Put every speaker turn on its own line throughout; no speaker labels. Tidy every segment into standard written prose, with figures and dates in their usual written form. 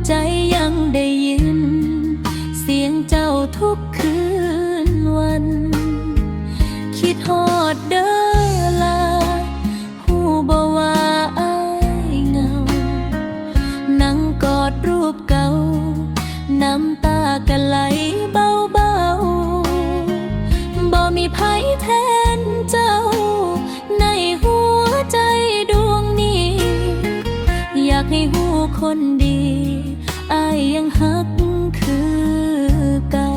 ใจยังได้ยินเสียงเจ้าทุกคืนวันคิดฮอดเด้อลาหูบ่ว่าอ้ายเหงานั่งกอดรูปเก่าน้ำตาก็ไหลเบาบ่มีไผแทนเจ้าในหัวใจดวงนี้อยากให้หูคนดีอ้ายยังฮักคือเก่า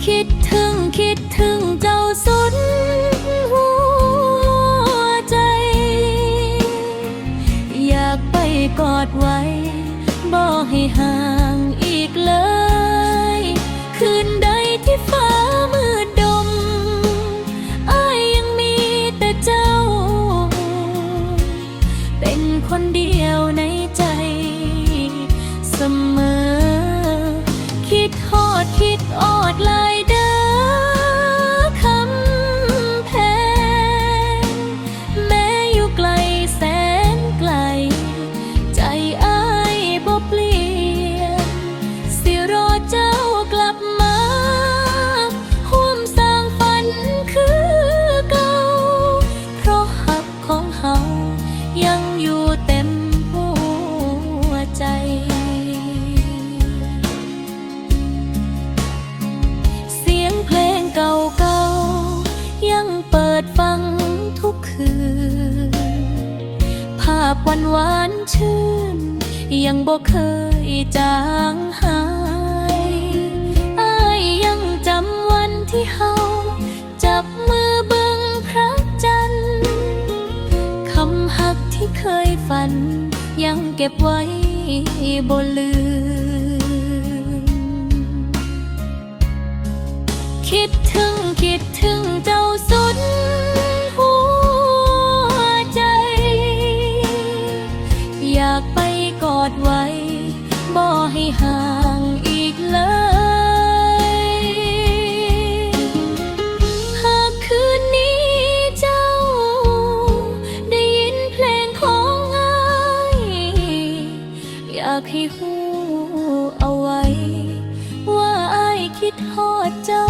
คิดถึงเจ้าสุดหัวใจอยากไปกอดไว้บ่ให้ห่างอีกเลยคืนใดที่ฟ้ามืดดมอ้ายยังมีแต่เจ้าเป็นคนเดียวในใจเสมอคิดฮอดหลายเด้อคำแพงแม้อยู่ไกลแสนไกลใจอ้ายบ่เปลี่ยนสิรอเจ้ากลับมาร่วมสร้างฝันคือเก่าเพราะหักของเฮายังอยู่เต็มหัวใจเสียงเพลงเก่าๆยังเปิดฟังทุกคืนภาพหวานชื่นยังบ่เคยจางหายอ้ายยังจำวันที่เฮาจับมือเบิ่งพระจันทร์คำฮักที่เคยฝันยังเก็บไว้บ่ลืมคิดถึงเจ้าสุดหัวใจอยากไปกอดไว้บ่ให้ห่างอีกเลยหากคืนนี้เจ้าได้ยินเพลงของอ้ายอยากให้หูเอาไว้ว่าอ้ายคิดฮอดเจ้า